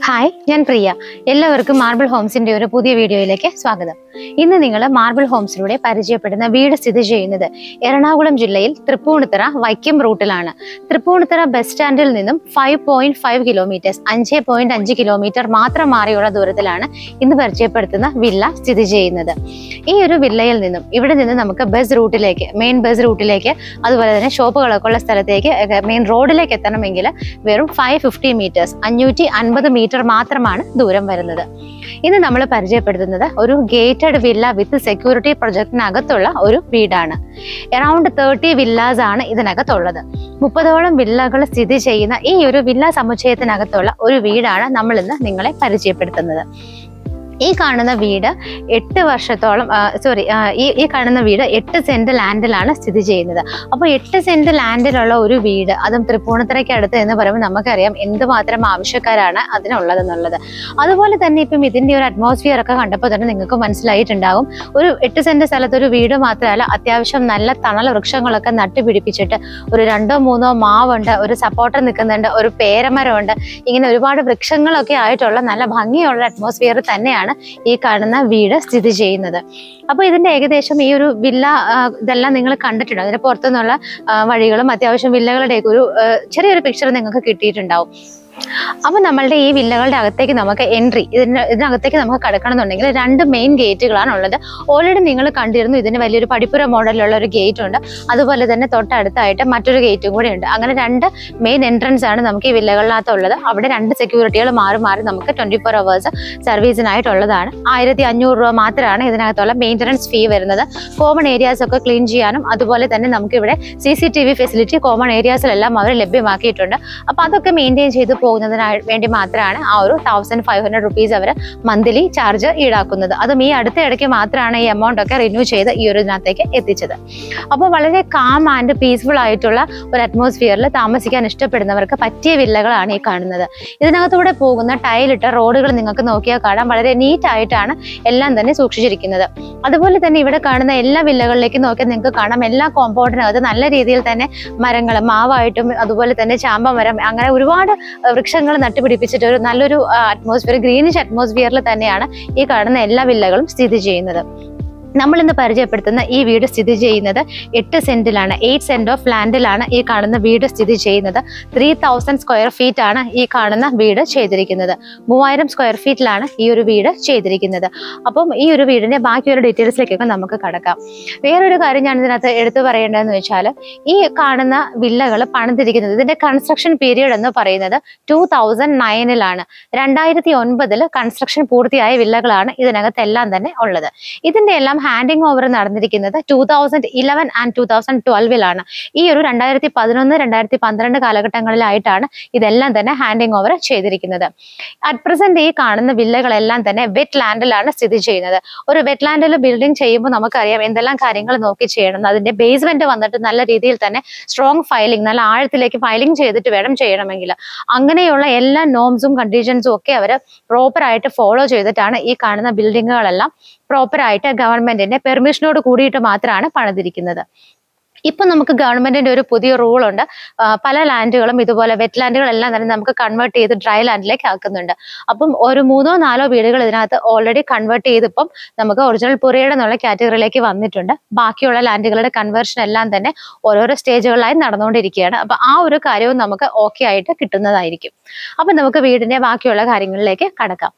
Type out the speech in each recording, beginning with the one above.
Hi, ഞാൻ പ്രിയ. എല്ലാവർക്കും marble ഹോംസിന്റെ ഒരു പുതിയ വീഡിയോയിലേക്ക് സ്വാഗതം. ഇന്ന് നിങ്ങൾ മാർബിൾ ഹോംസിലൂടെ പരിചയപ്പെടുന്ന വീട് സ്ഥിതി ചെയ്യുന്നത് എറണാകുളം ജില്ലയിൽ തൃപ്പൂണിത്തുറ വൈക്കം റൂട്ടിലാണ്. തൃപ്പൂണിത്തുറ ബസ് സ്റ്റാൻഡിൽ നിന്നും 5.5 കിലോമീറ്റേഴ്സ് 5.5 കിലോമീറ്റർ മാത്രം മാറിയുള്ള ദൂരത്തിലാണ് ഇന്ന് പരിചയപ്പെടുത്തുന്ന വില്ല സ്ഥിതി ചെയ്യുന്നത്. ഈ ഒരു വില്ലയിൽ നിന്നും ഇവിടെ നിന്ന് നമുക്ക് മെയിൻ ബസ് റൂട്ടിലേക്ക് അതുപോലെ തന്നെ ഷോപ്പുകളൊക്കെ ഉള്ള സ്ഥലത്തേക്ക് മെയിൻ റോഡിലേക്ക് എത്തണമെങ്കിൽ വെറും 550 മീറ്റേഴ്സ് 550 മീറ്റർ മാത്രമാണ് ദൂരം വരുന്നത്. ഇന്ന് നമ്മൾ പരിചയപ്പെടുത്തുന്നത് ഒരു ഗേറ്റഡ് വില്ല വിത്ത് സെക്യൂരിറ്റി പ്രൊജക്ടിനകത്തുള്ള ഒരു വീടാണ്. അറൌണ്ട് 30 വില്ലാസ് ആണ് ഇതിനകത്തുള്ളത്. 30ഓളം വില്ലകൾ സ്ഥിതി ചെയ്യുന്ന ഈ ഒരു വില്ല സമുച്ചയത്തിനകത്തുള്ള ഒരു വീടാണ് നമ്മൾ ഇന്ന് നിങ്ങളെ പരിചയപ്പെടുത്തുന്നത്. ഈ കാണുന്ന വീട് 8 വർഷത്തോളം ഈ കാണുന്ന വീട് 8 സെന്റ് ലാൻഡിലാണ് സ്ഥിതി ചെയ്യുന്നത്. അപ്പോൾ 8 സെന്റ് ലാൻഡിലുള്ള ഒരു വീട്, അതും തൃപ്പൂണിത്തുറയ്ക്ക് അടുത്ത് എന്ന് പറയുമ്പോൾ നമുക്കറിയാം എന്തുമാത്രം ആവശ്യക്കാരാണ് അതിനുള്ളതെന്നുള്ളത്. അതുപോലെ തന്നെ ഇപ്പം ഇതിന്റെ ഒരു അറ്റ്മോസ്ഫിയർ ഒക്കെ കണ്ടപ്പോൾ തന്നെ നിങ്ങൾക്ക് മനസ്സിലായിട്ടുണ്ടാകും. ഒരു 8 സെന്റ് സ്ഥലത്ത് ഒരു വീട് മാത്രമല്ല, അത്യാവശ്യം നല്ല തണൽ വൃക്ഷങ്ങളൊക്കെ നട്ടുപിടിപ്പിച്ചിട്ട് ഒരു 2-3 മാവുണ്ട്, ഒരു സപ്പോർട്ടർ നിൽക്കുന്നുണ്ട്, ഒരു പേരമരമുണ്ട്. ഇങ്ങനെ ഒരുപാട് വൃക്ഷങ്ങളൊക്കെ ആയിട്ടുള്ള നല്ല ഭംഗിയുള്ള അറ്റ്മോസ്ഫിയർ തന്നെയാണ് ഈ കാണുന്ന വീട് സ്ഥിതി ചെയ്യുന്നത്. അപ്പൊ ഇതിന്റെ ഏകദേശം ഈ ഒരു വില്ല ഇതെല്ലാം നിങ്ങൾ കണ്ടിട്ടുണ്ട്. അതിന്റെ പുറത്തുനിന്നുള്ള വഴികളും അത്യാവശ്യം വില്ലകളുടെയൊക്കെ ഒരു ചെറിയൊരു പിക്ചർ നിങ്ങൾക്ക് കിട്ടിയിട്ടുണ്ടാവും. അപ്പൊ നമ്മളുടെ ഈ വില്ലകളുടെ അകത്തേക്ക് നമുക്ക് ഇതിനകത്തേക്ക് നമുക്ക് കടക്കണമെന്നുണ്ടെങ്കിൽ 2 മെയിൻ ഗേറ്റുകളാണ് ഉള്ളത്. ഓൾറെഡി നിങ്ങൾ കണ്ടിരുന്നു, ഇതിന് വലിയൊരു പടിപ്പുര മോഡലുള്ള ഒരു ഗേറ്റ് ഉണ്ട്. അതുപോലെ തന്നെ തൊട്ടടുത്തായിട്ട് മറ്റൊരു ഗേറ്റും കൂടെ ഉണ്ട്. അങ്ങനെ 2 മെയിൻ എൻട്രൻസ് ആണ് നമുക്ക് ഈ വില്ലകളിനകത്തുള്ളത്. അവിടെ 2 സെക്യൂരിറ്റികൾ മാറി നമുക്ക് 24 അവേഴ്സ് സർവീസിനായിട്ടുള്ളതാണ്. 1500 രൂപ മാത്രമാണ് ഇതിനകത്തുള്ള മെയിൻ്റനൻസ് ഫീ വരുന്നത്. കോമൺ ഏരിയാസ് ഒക്കെ ക്ലീൻ ചെയ്യാനും അതുപോലെ തന്നെ നമുക്ക് ഇവിടെ CCTV ഫെസിലിറ്റി കോമൺ ഏരിയാസിലെല്ലാം അവർ ലഭ്യമാക്കിയിട്ടുണ്ട്. അപ്പൊ അതൊക്കെ മെയിൻറ്റെയിൻ ചെയ്ത് പോകുന്നതിനായി വേണ്ടി മാത്രമാണ് ആ ഒരു 1500 റുപ്പീസ് അവർ മന്ത്ലി ചാർജ് ഈടാക്കുന്നത്. അതും ഈ അടുത്ത ഇടയ്ക്ക് മാത്രമാണ് ഈ എമൗണ്ട് ഒക്കെ റിന്യൂ ചെയ്ത് ഈ ഒരു ഇതിനകത്തേക്ക് എത്തിച്ചത്. അപ്പോൾ വളരെ കാം ആൻഡ് പീസ്ഫുൾ ആയിട്ടുള്ള ഒരു അറ്റ്മോസ്ഫിയറിൽ താമസിക്കാൻ ഇഷ്ടപ്പെടുന്നവർക്ക് പറ്റിയ വില്ലകളാണ് ഈ കാണുന്നത്. ഇതിനകത്തൂടെ പോകുന്ന ടൈലിട്ട റോഡുകൾ നിങ്ങൾക്ക് നോക്കിയാൽ കാണാം, വളരെ നീറ്റ് ആയിട്ടാണ് എല്ലാം തന്നെ സൂക്ഷിച്ചിരിക്കുന്നത്. അതുപോലെ തന്നെ ഇവിടെ കാണുന്ന എല്ലാ വില്ലകളിലേക്കും നോക്കിയാൽ നിങ്ങൾക്ക് കാണാം, എല്ലാ കോമ്പൗണ്ടിനകത്ത് നല്ല രീതിയിൽ തന്നെ മരങ്ങൾ, മാവായിട്ടും അതുപോലെ തന്നെ ചാമ്പമരം, അങ്ങനെ ഒരുപാട് വൃക്ഷങ്ങൾ നട്ടുപിടിപ്പിച്ചിട്ട് ഒരു നല്ലൊരു അറ്റ്മോസ്ഫിയർ, ഗ്രീനിഷ് അറ്റ്മോസ്ഫിയറിൽ തന്നെയാണ് ഈ കാണുന്ന എല്ലാ വില്ലകളും സ്ഥിതി ചെയ്യുന്നത്. നമ്മൾ ഇന്ന് പരിചയപ്പെടുത്തുന്ന ഈ വീട് സ്ഥിതി ചെയ്യുന്നത് 8 സെന്റിലാണ്. 8 സെന്റ് ഓഫ് ലാൻഡിലാണ് ഈ കാണുന്ന വീട് സ്ഥിതി ചെയ്യുന്നത്. 3000 സ്ക്വയർ ഫീറ്റ് ആണ് ഈ കാണുന്ന വീട് ചെയ്തിരിക്കുന്നത്. 3000 സ്ക്വയർ ഫീറ്റിലാണ് ഈ ഒരു വീട് ചെയ്തിരിക്കുന്നത്. അപ്പം ഈ ഒരു വീടിന്റെ ബാക്കിയൊരു ഡീറ്റെയിൽസിലേക്കൊക്കെ നമുക്ക് കടക്കാം. വേറൊരു കാര്യം ഞാൻ ഇതിനകത്ത് എടുത്തു പറയേണ്ടതെന്ന് വെച്ചാൽ, ഈ കാണുന്ന വില്ലകൾ പണിതിരിക്കുന്നത്, ഇതിന്റെ കൺസ്ട്രക്ഷൻ പീരീഡ് എന്ന് പറയുന്നത് 2009-ലാണ്. 2009 കൺസ്ട്രക്ഷൻ പൂർത്തിയായ വില്ലകളാണ് ഇതിനകത്തെല്ലാം തന്നെ ഉള്ളത്. ഇതിന്റെ എല്ലാം ഹാൻഡിങ് ഓവർ നടന്നിരിക്കുന്നത് 2011 ആൻഡ് 2012-ലാണ്. ഈ ഒരു 2011-2012 കാലഘട്ടങ്ങളിലായിട്ടാണ് ഇതെല്ലാം തന്നെ ഹാൻഡിങ് ഓവർ ചെയ്തിരിക്കുന്നത്. അറ്റ് പ്രസന്റ് ഈ കാണുന്ന വില്ലകളെല്ലാം തന്നെ വെറ്റ് ലാൻഡിലാണ് സ്ഥിതി ചെയ്യുന്നത്. ഒരു വെറ്റ് ലാൻഡിൽ ബിൽഡിംഗ് ചെയ്യുമ്പോൾ നമുക്കറിയാം എന്തെല്ലാം കാര്യങ്ങൾ നോക്കി ചെയ്യണം. അതിന്റെ ബേസ്മെന്റ് വന്നിട്ട് നല്ല രീതിയിൽ തന്നെ സ്ട്രോങ് ഫൈലിംഗ്, നല്ല ആഴത്തിലേക്ക് ഫൈലിംഗ് ചെയ്തിട്ട് വേണം ചെയ്യണമെങ്കിൽ. അങ്ങനെയുള്ള എല്ലാ നോംസും കണ്ടീഷൻസും ഒക്കെ അവർ പ്രോപ്പറായിട്ട് ഫോളോ ചെയ്തിട്ടാണ് ഈ കാണുന്ന ബിൽഡിങ്ങുകളെല്ലാം പ്രോപ്പറായിട്ട് ഗവൺമെന്റിന്റെ പെർമിഷനോട് കൂടിയിട്ട് മാത്രമാണ് പണിതിരിക്കുന്നത്. ഇപ്പൊ നമുക്ക് ഗവൺമെന്റിന്റെ ഒരു പുതിയ റൂളുണ്ട്. പല ലാൻഡുകളും ഇതുപോലെ വെറ്റ് ലാൻഡുകളെല്ലാം തന്നെ നമുക്ക് കൺവേർട്ട് ചെയ്ത് ഡ്രൈ ലാൻഡിലേക്ക് ആക്കുന്നുണ്ട്. അപ്പം ഒരു 3-4 വീടുകൾ ഇതിനകത്ത് ഓൾറെഡി കൺവേർട്ട് ചെയ്തിപ്പം നമുക്ക് ഒറിജിനൽ പുരയുടെ എന്നുള്ള കാറ്റഗറിയിലേക്ക് വന്നിട്ടുണ്ട്. ബാക്കിയുള്ള ലാൻഡുകളുടെ കൺവേർഷൻ എല്ലാം തന്നെ ഓരോരോ സ്റ്റേജുകളിലായി നടന്നുകൊണ്ടിരിക്കുകയാണ്. അപ്പൊ ആ ഒരു കാര്യവും നമുക്ക് ഓക്കെ ആയിട്ട് കിട്ടുന്നതായിരിക്കും. അപ്പൊ നമുക്ക് വീടിന്റെ ബാക്കിയുള്ള കാര്യങ്ങളിലേക്ക് കടക്കാം.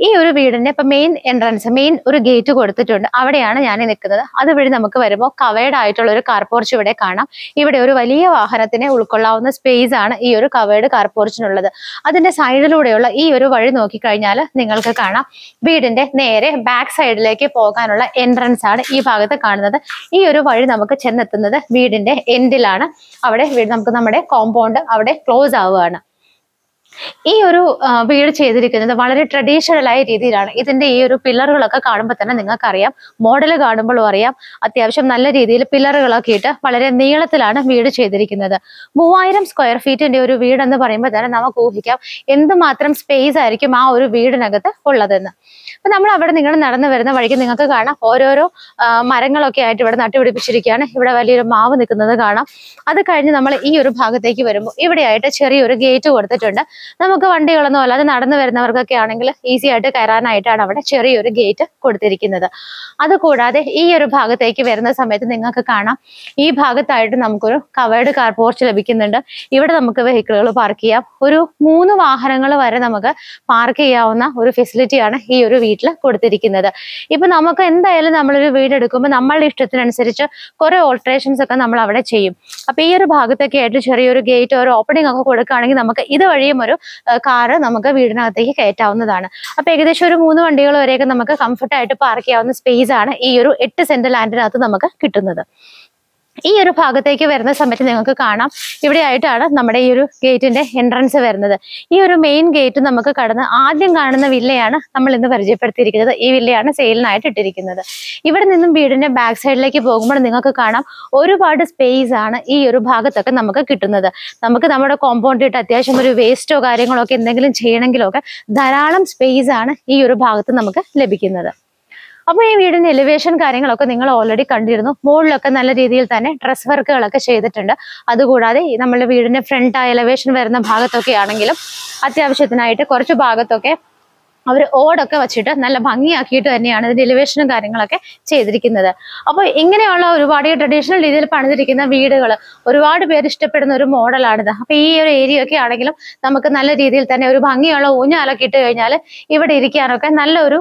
ഈ ഒരു വീടിന്റെ ഇപ്പൊ മെയിൻ എൻട്രൻസ്, മെയിൻ ഒരു ഗേറ്റ് കൊടുത്തിട്ടുണ്ട്. അവിടെയാണ് ഞാൻ നിൽക്കുന്നത്. അതുവഴി നമുക്ക് വരുമ്പോൾ കവേർഡ് ആയിട്ടുള്ള ഒരു കാർ പോർച്ച് ഇവിടെ കാണാം. ഇവിടെ ഒരു വലിയ വാഹനത്തിനെ ഉൾക്കൊള്ളാവുന്ന സ്പേസ് ആണ് ഈ ഒരു കവേർഡ് കാർ പോർച്ചിനുള്ളത്. അതിന്റെ സൈഡിലൂടെയുള്ള ഈ ഒരു വഴി നോക്കിക്കഴിഞ്ഞാൽ നിങ്ങൾക്ക് കാണാം, വീടിന്റെ നേരെ ബാക്ക് സൈഡിലേക്ക് പോകാനുള്ള എൻട്രൻസ് ആണ് ഈ ഭാഗത്ത് കാണുന്നത്. ഈ ഒരു വഴി നമുക്ക് ചെന്നെത്തുന്നത് വീടിന്റെ എൻഡിലാണ്. അവിടെ നമുക്ക് നമ്മുടെ കോമ്പൗണ്ട് അവിടെ ക്ലോസ് ആവുകയാണ്. ഈ ഒരു വീട് ചെയ്തിരിക്കുന്നത് വളരെ ട്രഡീഷണൽ ആയ രീതിയിലാണ്. ഇതിന്റെ ഈ ഒരു പില്ലറുകളൊക്കെ കാണുമ്പോൾ തന്നെ നിങ്ങൾക്കറിയാം, മോഡൽ കാണുമ്പോഴും അറിയാം, അത്യാവശ്യം നല്ല രീതിയിൽ പില്ലറുകളൊക്കെ ഇട്ട് വളരെ നീളത്തിലാണ് വീട് ചെയ്തിരിക്കുന്നത്. 3000 സ്ക്വയർ ഫീറ്റിന്റെ ഒരു വീടെന്ന് പറയുമ്പോൾ തന്നെ നമുക്ക് ഊഹിക്കാം എന്തുമാത്രം സ്പേസ് ആയിരിക്കും ആ ഒരു വീടിനകത്ത് ഉള്ളതെന്ന്. അപ്പൊ നമ്മൾ അവിടെ നിങ്ങൾ നടന്നു വരുന്ന വഴിക്ക് നിങ്ങൾക്ക് കാണാം, ഓരോരോ മരങ്ങളൊക്കെ ആയിട്ട് ഇവിടെ നട്ടുപിടിപ്പിച്ചിരിക്കുകയാണ്. ഇവിടെ വലിയൊരു മാവ് നിൽക്കുന്നത് കാണാം. അത് കഴിഞ്ഞ് നമ്മൾ ഈ ഒരു ഭാഗത്തേക്ക് വരുമ്പോൾ ഇവിടെയായിട്ട് ചെറിയൊരു ഗേറ്റ് കൊടുത്തിട്ടുണ്ട്. നമുക്ക് വണ്ടികളൊന്നും അല്ലാതെ നടന്നു വരുന്നവർക്കൊക്കെ ആണെങ്കിൽ ഈസി ആയിട്ട് കയറാനായിട്ടാണ് അവിടെ ചെറിയൊരു ഗേറ്റ് കൊടുത്തിരിക്കുന്നത്. അതുകൂടാതെ ഈ ഒരു ഭാഗത്തേക്ക് വരുന്ന സമയത്ത് നിങ്ങൾക്ക് കാണാം, ഈ ഭാഗത്തായിട്ട് നമുക്കൊരു കവേർഡ് കാർ പോർച്ച് ലഭിക്കുന്നുണ്ട്. ഇവിടെ നമുക്ക് വെഹിക്കിളുകൾ പാർക്ക് ചെയ്യാം. ഒരു 3 വാഹനങ്ങൾ വരെ നമുക്ക് പാർക്ക് ചെയ്യാവുന്ന ഒരു ഫെസിലിറ്റിയാണ് ഈ ഒരു വീട്ടിൽ കൊടുത്തിരിക്കുന്നത്. ഇപ്പൊ നമുക്ക് എന്തായാലും നമ്മളൊരു വീട് എടുക്കുമ്പോൾ നമ്മളുടെ ഇഷ്ടത്തിനനുസരിച്ച് കുറെ ഓൾട്ടറേഷൻസ് ഒക്കെ നമ്മൾ അവിടെ ചെയ്യും. അപ്പൊ ഈ ഒരു ഭാഗത്തൊക്കെ ആയിട്ട് ചെറിയൊരു ഗേറ്റ്, ഒരു ഓപ്പണിംഗ് ഒക്കെ കൊടുക്കുകയാണെങ്കിൽ നമുക്ക് ഇതുവഴിയും ഒരു കാറ് നമുക്ക് വീടിനകത്തേക്ക് കയറ്റാവുന്നതാണ്. അപ്പൊ ഏകദേശം ഒരു 3 വണ്ടികൾ വരെയൊക്കെ നമുക്ക് കംഫർട്ടായിട്ട് പാർക്ക് ചെയ്യാവുന്ന സ്പേസ് ആണ് ഈ ഒരു 8 സെന്റ് ലാൻഡിനകത്ത് നമുക്ക് കിട്ടുന്നത്. ഈ ഒരു ഭാഗത്തേക്ക് വരുന്ന സമയത്ത് നിങ്ങൾക്ക് കാണാം, ഇവിടെ ആയിട്ടാണ് നമ്മുടെ ഈ ഒരു ഗേറ്റിന്റെ എൻട്രൻസ് വരുന്നത്. ഈ ഒരു മെയിൻ ഗേറ്റ് നമുക്ക് കടന്ന് ആദ്യം കാണുന്ന വില്ലയാണ് നമ്മൾ ഇന്ന് പരിചയപ്പെടുത്തിയിരിക്കുന്നത്. ഈ വില്ലയാണ് സെയിലിനായിട്ട് ഇട്ടിരിക്കുന്നത്. ഇവിടെ നിന്നും വീടിന്റെ ബാക്ക് സൈഡിലേക്ക് പോകുമ്പോൾ നിങ്ങൾക്ക് കാണാം, ഒരുപാട് സ്പേസ് ആണ് ഈ ഒരു ഭാഗത്തൊക്കെ നമുക്ക് കിട്ടുന്നത്. നമുക്ക് നമ്മുടെ കോമ്പൗണ്ടിൽ ഇട്ട് അത്യാവശ്യം ഒരു വേസ്റ്റോ കാര്യങ്ങളോ ഒക്കെ എന്തെങ്കിലും ചെയ്യണമെങ്കിലോ ഒക്കെ ധാരാളം സ്പേസ് ആണ് ഈ ഒരു ഭാഗത്ത് നമുക്ക് ലഭിക്കുന്നത്. അപ്പോൾ ഈ വീടിന്റെ എലിവേഷൻ കാര്യങ്ങളൊക്കെ നിങ്ങൾ ഓൾറെഡി കണ്ടിരുന്നു. മുകളിലൊക്കെ നല്ല രീതിയിൽ തന്നെ ഡ്രസ് വർക്കുകളൊക്കെ ചെയ്തിട്ടുണ്ട്. അതുകൂടാതെ നമ്മുടെ വീടിന്റെ ഫ്രണ്ട് എലിവേഷൻ വരുന്ന ഭാഗത്തൊക്കെ ആണെങ്കിലും അത്യാവശ്യത്തിനായിട്ട് കുറച്ച് ഭാഗത്തൊക്കെ അവർ ഓടൊക്കെ വെച്ചിട്ട് നല്ല ഭംഗിയാക്കിയിട്ട് തന്നെയാണ് ഇതിന്റെ എലിവേഷനും കാര്യങ്ങളൊക്കെ ചെയ്തിരിക്കുന്നത്. അപ്പോൾ ഇങ്ങനെയുള്ള ഒരുപാട് ട്രഡീഷണൽ രീതിയിൽ പണിതിരിക്കുന്ന വീടുകൾ ഒരുപാട് പേര് ഇഷ്ടപ്പെടുന്ന ഒരു മോഡലാണിത്. അപ്പൊ ഈ ഒരു ഏരിയ ഒക്കെ ആണെങ്കിലും നമുക്ക് നല്ല രീതിയിൽ തന്നെ ഒരു ഭംഗിയുള്ള ഊഞ്ഞാലൊക്കെ ഇട്ട് കഴിഞ്ഞാൽ ഇവിടെ ഇരിക്കാനൊക്കെ നല്ലൊരു,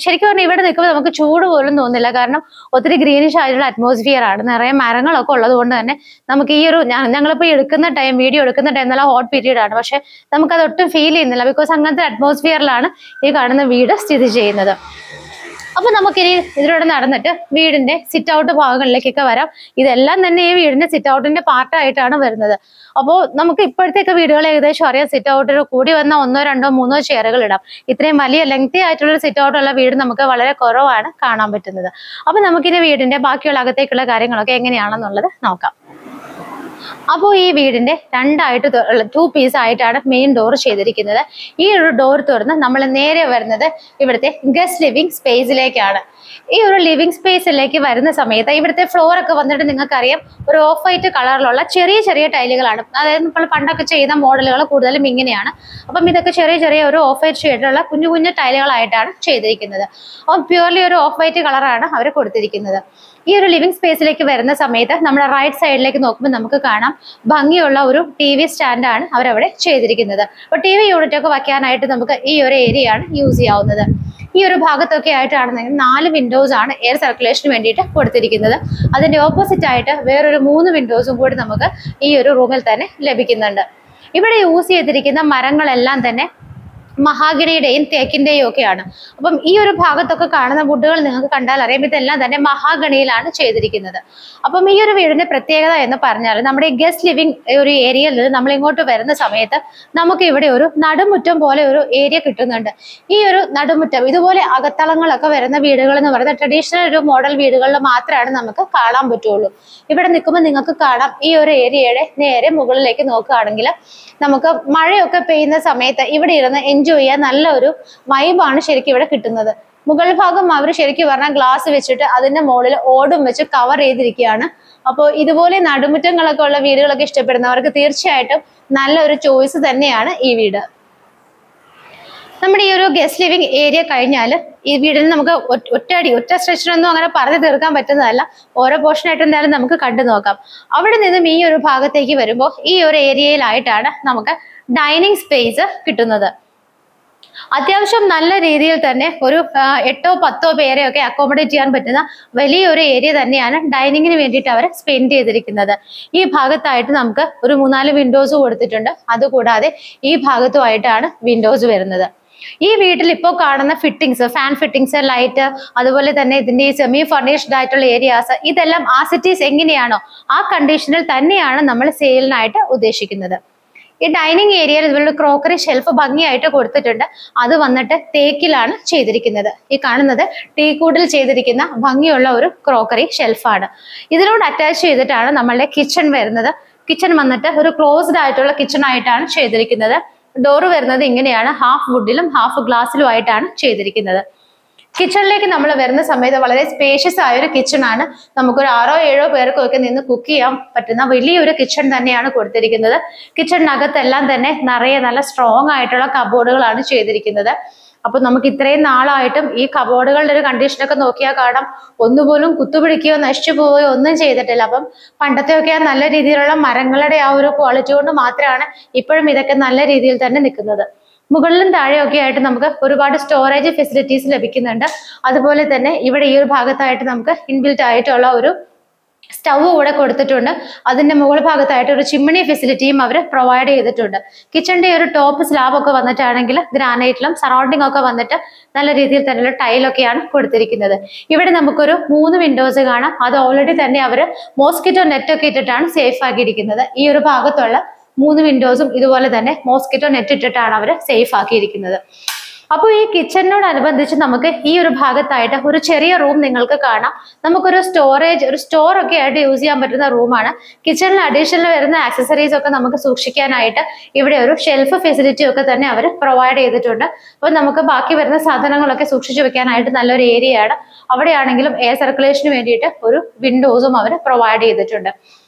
ശരിക്കും പറഞ്ഞാൽ ഇവിടെ നിൽക്കുമ്പോൾ നമുക്ക് ചൂട് പോലും തോന്നില്ല. കാരണം ഒത്തിരി ഗ്രീനിഷ് ആയിട്ടുള്ള അറ്റ്മോസ്ഫിയർ ആണ്, നിറയെ മരങ്ങളൊക്കെ ഉള്ളത് കൊണ്ട് തന്നെ നമുക്ക് ഈ ഒരു ഞങ്ങളിപ്പോൾ എടുക്കുന്ന ടൈം, വീഡിയോ എടുക്കുന്ന ടൈം നല്ല ഹോട്ട് പീരീഡ് ആണ്, പക്ഷെ നമുക്കത് ഒട്ടും ഫീൽ ചെയ്യുന്നില്ല. ബിക്കോസ് അങ്ങനത്തെ അറ്റ്മോസ്ഫിയറിലാണ് ഈ കാണുന്ന വീട് സ്ഥിതി ചെയ്യുന്നത്. അപ്പൊ നമുക്കിനി ഇതിലൂടെ നടന്നിട്ട് വീടിന്റെ സിറ്റ് ഔട്ട് ഭാഗങ്ങളിലേക്കൊക്കെ വരാം. ഇതെല്ലാം തന്നെ ഈ വീടിന്റെ സിറ്റ് ഔട്ടിന്റെ പാർട്ടായിട്ടാണ് വരുന്നത്. അപ്പോൾ നമുക്ക് ഇപ്പോഴത്തേക്ക് വീടുകൾ ഏകദേശം അറിയാം, സിറ്റ് ഔട്ടിൽ കൂടി വന്ന 1, 2, 3 ചെയറുകൾ ഇടാം. ഇത്രയും വലിയ ലെങ്തി ആയിട്ടുള്ള സിറ്റ് ഔട്ടുള്ള വീട് നമുക്ക് വളരെ കുറവാണ് കാണാൻ പറ്റുന്നത്. അപ്പൊ നമുക്കിനി വീടിന്റെ ബാക്കിയുള്ള അകത്തേക്കുള്ള കാര്യങ്ങളൊക്കെ എങ്ങനെയാണെന്നുള്ളത് നോക്കാം. അപ്പോൾ ഈ വീടിന്റെ 2 പീസ് ആയിട്ടാണ് മെയിൻ ഡോർ ചെയ്തിരിക്കുന്നത്. ഈ ഒരു ഡോർ തുറന്ന് നമ്മൾ നേരെ വരുന്നത് ഇവിടുത്തെ ഗസ്റ്റ് ലിവിംഗ് സ്പേസിലേക്കാണ്. ഈ ഒരു ലിവിംഗ് സ്പേസിലേക്ക് വരുന്ന സമയത്ത് ഇവിടുത്തെ ഫ്ലോർ ഒക്കെ വന്നിട്ട് നിങ്ങൾക്കറിയാം, ഒരു ഓഫ് വൈറ്റ് കളറിലുള്ള ചെറിയ ചെറിയ ടൈലുകളാണ്. അതായത് നമ്മൾ പണ്ടൊക്കെ ചെയ്യുന്ന മോഡലുകൾ കൂടുതലും ഇങ്ങനെയാണ്. അപ്പം ഇതൊക്കെ ചെറിയ ചെറിയ ഒരു ഓഫ് വൈറ്റ് ഷെയ്ഡിലുള്ള കുഞ്ഞു കുഞ്ഞു ടൈലുകളായിട്ടാണ് ചെയ്തിരിക്കുന്നത്. അപ്പം പ്യൂർലി ഒരു ഓഫ് വൈറ്റ് കളറാണ് അവർ കൊടുത്തിരിക്കുന്നത്. ഈ ഒരു ലിവിംഗ് സ്പേസിലേക്ക് വരുന്ന സമയത്ത് നമ്മുടെ റൈറ്റ് സൈഡിലേക്ക് നോക്കുമ്പോൾ നമുക്ക് കാണാം, ഭംഗിയുള്ള ഒരു TV സ്റ്റാൻഡാണ് അവരവിടെ ചെയ്തിരിക്കുന്നത്. അപ്പോൾ TV യൂണിറ്റ് ഒക്കെ വയ്ക്കാനായിട്ട് നമുക്ക് ഈ ഒരു ഏരിയ ആണ് യൂസ് ചെയ്യാവുന്നത്. ഈ ഒരു ഭാഗത്തൊക്കെ ആയിട്ടാണെന്നെങ്കിൽ 4 വിൻഡോസ് ആണ് എയർ സർക്കുലേഷന് വേണ്ടിയിട്ട് കൊടുത്തിരിക്കുന്നത്. അതിന്റെ ഓപ്പോസിറ്റ് ആയിട്ട് വേറൊരു 3 വിൻഡോസും കൂടി നമുക്ക് ഈ ഒരു റൂമിൽ തന്നെ ലഭിക്കുന്നുണ്ട്. ഇവിടെ യൂസ് ചെയ്തിരിക്കുന്ന മരങ്ങളെല്ലാം തന്നെ മഹാഗണിയുടെയും തേക്കിന്റെയും ഒക്കെയാണ്. അപ്പം ഈ ഒരു ഭാഗത്തൊക്കെ കാണുന്ന വുഡുകൾ നിങ്ങൾക്ക് കണ്ടാൽ അറിയാം, ഇതെല്ലാം തന്നെ മഹാഗണിയിലാണ് ചെയ്തിരിക്കുന്നത്. അപ്പം ഈ ഒരു വീടിന്റെ പ്രത്യേകത എന്ന് പറഞ്ഞാൽ, നമ്മുടെ ഈ ഗസ്റ്റ് ലിവിംഗ് ഒരു ഏരിയയിൽ നിന്ന് നമ്മൾ ഇങ്ങോട്ട് വരുന്ന സമയത്ത് നമുക്ക് ഇവിടെ ഒരു നടുമുറ്റം പോലെ ഒരു ഏരിയ കിട്ടുന്നുണ്ട്. ഈ ഒരു നടുമുറ്റം ഇതുപോലെ അകത്തളങ്ങളൊക്കെ വരുന്ന വീടുകൾ എന്ന് പറയുന്നത് ട്രഡീഷണൽ ഒരു മോഡൽ വീടുകളിൽ മാത്രമാണ് നമുക്ക് കാണാൻ പറ്റുള്ളൂ. ഇവിടെ നിൽക്കുമ്പോൾ നിങ്ങൾക്ക് കാണാം, ഈ ഒരു ഏരിയയുടെ നേരെ മുകളിലേക്ക് നോക്കുകയാണെങ്കിൽ നമുക്ക് മഴയൊക്കെ പെയ്യുന്ന സമയത്ത് ഇവിടെ ഇരുന്ന് എൻജോയ് ചെയ്യാൻ നല്ലൊരു വൈബാണ് ശരിക്കും ഇവിടെ കിട്ടുന്നത്. മുകൾ ഭാഗം അവർ ശരിക്കും പറഞ്ഞാൽ ഗ്ലാസ് വെച്ചിട്ട് അതിന്റെ മുകളിൽ ഓടും വെച്ച് കവർ ചെയ്തിരിക്കുകയാണ്. അപ്പോൾ ഇതുപോലെ നടുമുറ്റങ്ങളൊക്കെ ഉള്ള വീടുകളൊക്കെ ഇഷ്ടപ്പെടുന്നവർക്ക് തീർച്ചയായിട്ടും നല്ലൊരു ചോയ്സ് തന്നെയാണ് ഈ വീട്. നമ്മുടെ ഈ ഒരു ഗസ്റ്റ് ലിവിംഗ് ഏരിയ കഴിഞ്ഞാൽ ഈ വീടിന് നമുക്ക് ഒറ്റ സ്ട്രെച്ചിനൊന്നും അങ്ങനെ പറഞ്ഞു തീർക്കാൻ പറ്റുന്നതല്ല. ഓരോ പോർഷനായിട്ട് എന്തായാലും നമുക്ക് കണ്ടു നോക്കാം. അവിടെ നിന്നും ഈ ഒരു ഭാഗത്തേക്ക് വരുമ്പോൾ ഈ ഒരു ഏരിയയിലായിട്ടാണ് നമുക്ക് ഡൈനിങ് സ്പേസ് കിട്ടുന്നത്. അത്യാവശ്യം നല്ല രീതിയിൽ തന്നെ ഒരു 8 or 10 പേരെയൊക്കെ അക്കോമഡേറ്റ് ചെയ്യാൻ പറ്റുന്ന വലിയൊരു ഏരിയ തന്നെയാണ് ഡൈനിങ്ങിന് വേണ്ടിയിട്ട് അവർ സ്പെൻഡ് ചെയ്തിരിക്കുന്നത്. ഈ ഭാഗത്തായിട്ട് നമുക്ക് ഒരു 3-4 വിൻഡോസ് കൊടുത്തിട്ടുണ്ട്. അതുകൂടാതെ ഈ ഭാഗത്തുമായിട്ടാണ് വിൻഡോസ് വരുന്നത്. ഈ വീട്ടിൽ ഇപ്പോൾ കാണുന്ന ഫിറ്റിംഗ്സ്, ഫാൻ ഫിറ്റിംഗ്സ്, ലൈറ്റ്, അതുപോലെ തന്നെ ഇതിന്റെ സെമി ഫർണിഷ്ഡ് ആയിട്ടുള്ള ഏരിയാസ്, ഇതെല്ലാം ആസിറ്റീസ് എങ്ങനെയാണോ ആ കണ്ടീഷനിൽ തന്നെയാണ് നമ്മൾ സെയിലിനായിട്ട് ഉദ്ദേശിക്കുന്നത്. ഈ ഡൈനിങ് ഏരിയയിൽ ഇതുപോലെ ക്രോക്കറി ഷെൽഫ് ഭംഗിയായിട്ട് കൊടുത്തിട്ടുണ്ട്. അത് വന്നിട്ട് തേക്കിലാണ് ചെയ്തിരിക്കുന്നത്. ഈ കാണുന്നത് ടീക്കൂഡിൽ ചെയ്തിരിക്കുന്ന ഭംഗിയുള്ള ഒരു ക്രോക്കറി ഷെൽഫാണ്. ഇതിനോട് അറ്റാച്ച് ചെയ്തിട്ടാണ് നമ്മളുടെ കിച്ചൺ വരുന്നത്. കിച്ചൺ വന്നിട്ട് ഒരു ക്ലോസ്ഡ് ആയിട്ടുള്ള കിച്ചൺ ആയിട്ടാണ് ചെയ്തിരിക്കുന്നത്. ഡോറ് വരുന്നത് ഇങ്ങനെയാണ്, ഹാഫ് വുഡിലും ഹാഫ് ഗ്ലാസ്സിലും ആയിട്ടാണ് ചെയ്തിരിക്കുന്നത്. കിച്ചണിലേക്ക് നമ്മൾ വരുന്ന സമയത്ത് വളരെ സ്പേഷ്യസ് ആയ ഒരു കിച്ചൺ ആണ്. നമുക്കൊരു 6-7 പേർക്കൊക്കെ നിന്ന് കുക്ക് ചെയ്യാൻ പറ്റുന്ന വലിയൊരു കിച്ചൺ തന്നെയാണ് കൊടുത്തിരിക്കുന്നത്. കിച്ചണിനകത്തെല്ലാം തന്നെ നിറയെ നല്ല സ്ട്രോങ് ആയിട്ടുള്ള കബോർഡുകളാണ് ചെയ്തിരിക്കുന്നത്. അപ്പൊ നമുക്ക് ഇത്രയും നാളായിട്ടും ഈ കബോർഡുകളുടെ ഒരു കണ്ടീഷനൊക്കെ നോക്കിയാൽ കാണാം, ഒന്നുപോലും കുത്തുപിടിക്കുകയോ നശിച്ചു പോവുകയോ ഒന്നും ചെയ്തിട്ടില്ല. അപ്പം പണ്ടത്തെയൊക്കെ നല്ല രീതിയിലുള്ള മരങ്ങളുടെ ആ ഒരു ക്വാളിറ്റി കൊണ്ട് മാത്രമാണ് ഇപ്പോഴും ഇതൊക്കെ നല്ല രീതിയിൽ തന്നെ നിൽക്കുന്നത്. മുകളിലും താഴെയൊക്കെ ആയിട്ട് നമുക്ക് ഒരുപാട് സ്റ്റോറേജ് ഫെസിലിറ്റീസ് ലഭിക്കുന്നുണ്ട്. അതുപോലെ തന്നെ ഇവിടെ ഈ ഒരു ഭാഗത്തായിട്ട് നമുക്ക് ഇൻബിൽറ്റ് ആയിട്ടുള്ള ഒരു സ്റ്റൗ കൂടെ കൊടുത്തിട്ടുണ്ട്. അതിന്റെ മുകൾ ഭാഗത്തായിട്ട് ഒരു ചിമ്മിണി ഫെസിലിറ്റിയും അവർ പ്രൊവൈഡ് ചെയ്തിട്ടുണ്ട്. കിച്ചണിന്റെ ഒരു ടോപ്പ് സ്ലാബ് ഒക്കെ വന്നിട്ടാണെങ്കിൽ ഗ്രാനൈറ്റിലും സറൗണ്ടിങ് ഒക്കെ വന്നിട്ട് നല്ല രീതിയിൽ തന്നെയുള്ള ടൈലൊക്കെയാണ് കൊടുത്തിരിക്കുന്നത്. ഇവിടെ നമുക്കൊരു 3 വിൻഡോസ് കാണാം. അത് ഓൾറെഡി തന്നെ അവർ മോസ്കിറ്റോ നെറ്റ് ഒക്കെ ഇട്ടിട്ടാണ് സേഫ് ആക്കിയിരിക്കുന്നത്. ഈ ഒരു ഭാഗത്തുള്ള 3 വിൻഡോസും ഇതുപോലെ തന്നെ മോസ്കിറ്റോ നെറ്റ് ഇട്ടിട്ടാണ് അവർ സേഫ് ആക്കിയിരിക്കുന്നത്. അപ്പോൾ ഈ കിച്ചണിനോടനുബന്ധിച്ച് നമുക്ക് ഈ ഒരു ഭാഗത്തായിട്ട് ഒരു ചെറിയ റൂം നിങ്ങൾക്ക് കാണാം. നമുക്കൊരു സ്റ്റോറേജ്, ഒരു സ്റ്റോർ ഒക്കെ ആയിട്ട് യൂസ് ചെയ്യാൻ പറ്റുന്ന റൂമാണ്. കിച്ചണിൽ അഡീഷണൽ വരുന്ന ആക്സസറീസ് ഒക്കെ നമുക്ക് സൂക്ഷിക്കാനായിട്ട് ഇവിടെ ഒരു ഷെൽഫ് ഫെസിലിറ്റി ഒക്കെ തന്നെ അവർ പ്രൊവൈഡ് ചെയ്തിട്ടുണ്ട്. അപ്പോൾ നമുക്ക് ബാക്കി വരുന്ന സാധനങ്ങളൊക്കെ സൂക്ഷിച്ചു വെക്കാനായിട്ട് നല്ലൊരു ഏരിയ ആണ്. അവിടെയാണെങ്കിലും എയർ സർക്കുലേഷന് വേണ്ടിയിട്ട് ഒരു വിൻഡോസും അവർ പ്രൊവൈഡ് ചെയ്തിട്ടുണ്ട്.